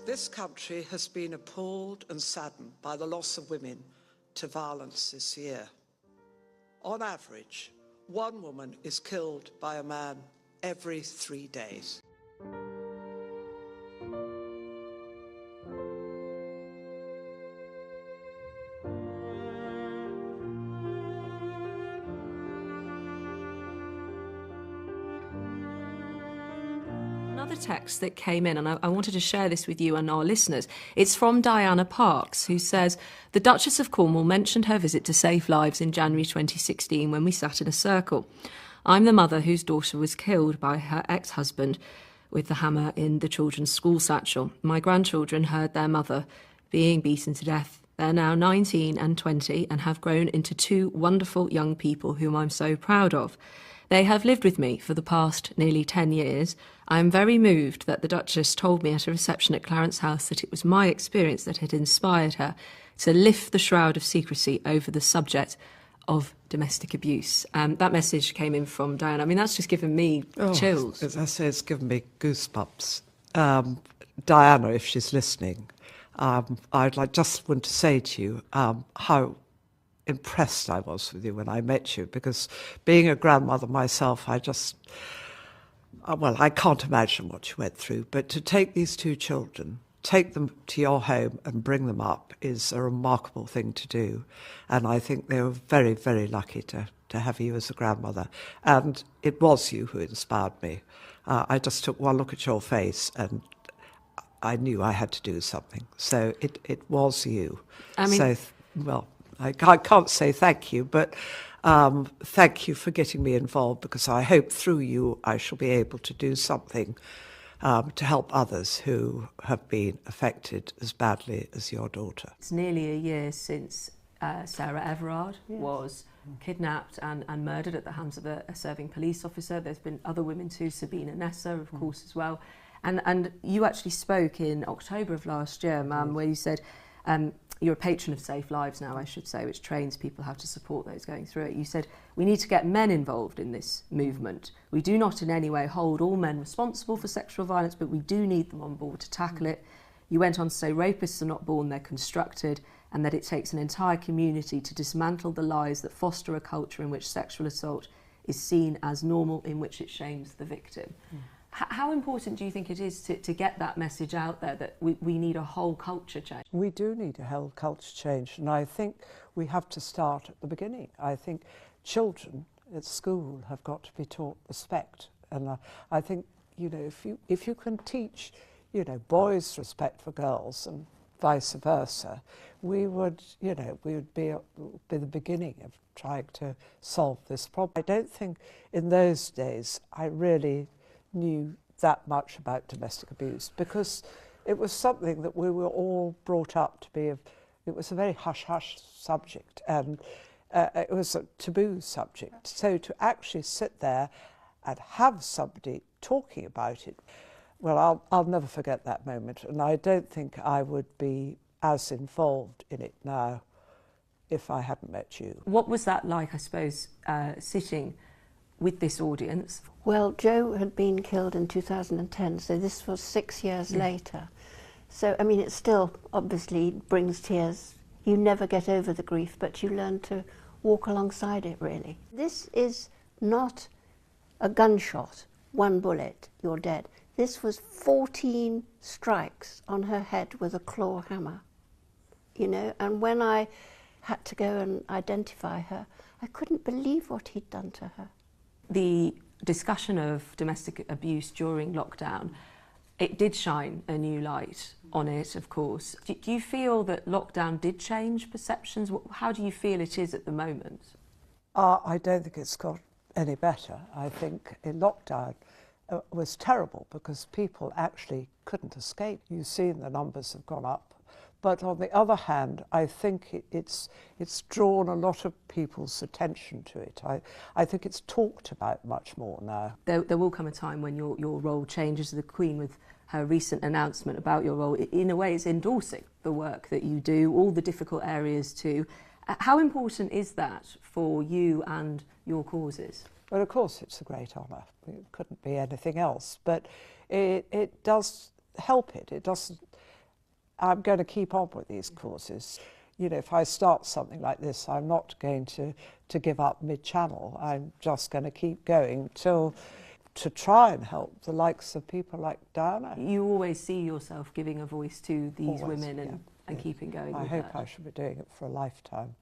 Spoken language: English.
This country has been appalled and saddened by the loss of women to violence this year. On average, one woman is killed by a man every 3 days. Another text that came in, and I wanted to share this with you and our listeners. It's from Diana Parks, who says, "The Duchess of Cornwall mentioned her visit to Save Lives in January 2016 when we sat in a circle. I'm the mother whose daughter was killed by her ex-husband with the hammer in the children's school satchel. My grandchildren heard their mother being beaten to death. They're now 19 and 20 and have grown into two wonderful young people whom I'm so proud of. They have lived with me for the past nearly 10 years. I am very moved that the Duchess told me at a reception at Clarence House that it was my experience that had inspired her to lift the shroud of secrecy over the subject of domestic abuse." That message came in from Diana. I mean, that's just given me chills. As I say, it's given me goosebumps. Diana, if she's listening, just want to say to you how impressed I was with you when I met you, because being a grandmother myself, I can't imagine what you went through, but to take these two children, take them to your home and bring them up is a remarkable thing to do. And I think they were very, very lucky to have you as a grandmother. And it was you who inspired me. I just took one look at your face and I knew I had to do something. So it was you. I mean, I can't say thank you, but thank you for getting me involved, because I hope through you I shall be able to do something to help others who have been affected as badly as your daughter. It's nearly a year since Sarah Everard was kidnapped and murdered at the hands of a serving police officer. There's been other women too, Sabina Nessa, of course, as well. And you actually spoke in October of last year, ma'am, where you said, you're a patron of Safe Lives now, I should say, which trains people how to support those going through it. You said, "We need to get men involved in this movement. We do not in any way hold all men responsible for sexual violence, but we do need them on board to tackle it." You went on to say rapists are not born, they're constructed, and that it takes an entire community to dismantle the lies that foster a culture in which sexual assault is seen as normal, in which it shames the victim. How important do you think it is to get that message out there, that we need a whole culture change? We do need a whole culture change, and I think we have to start at the beginning. I think children at school have got to be taught respect, and I think, you know, if you can teach, you know, boys respect for girls and vice versa, we would be the beginning of trying to solve this problem. I don't think in those days I really knew that much about domestic abuse, because it was something that we were all brought up to be. It was a very hush-hush subject, and it was a taboo subject. So to actually sit there and have somebody talking about it, well, I'll never forget that moment, and I don't think I would be as involved in it now if I hadn't met you. What was that like, I suppose, sitting with this audience? Well, Joe had been killed in 2010, so this was 6 years later. So, I mean, it still obviously brings tears. You never get over the grief, but you learn to walk alongside it, really. This is not a gunshot, one bullet, you're dead. This was 14 strikes on her head with a claw hammer, you know, and when I had to go and identify her, I couldn't believe what he'd done to her. The discussion of domestic abuse during lockdown, it did shine a new light on it, of course. Do you feel that lockdown did change perceptions? How do you feel it is at the moment? I don't think it's got any better. I think in lockdown was terrible because people actually couldn't escape. You've seen the numbers have gone up. But on the other hand, I think it's drawn a lot of people's attention to it. I think it's talked about much more now. There will come a time when your role changes. The Queen, with her recent announcement about your role, in a way is endorsing the work that you do, all the difficult areas too. How important is that for you and your causes? Well, of course it's a great honour. It couldn't be anything else. But it does help it. It doesn't I'm going to keep on with these causes. You know, if I start something like this, I'm not going to give up mid-channel. I'm just going to keep going to try and help the likes of people like Diana. You always see yourself giving a voice to these Always, women and yeah. keeping going I with hope that. I shall be doing it for a lifetime.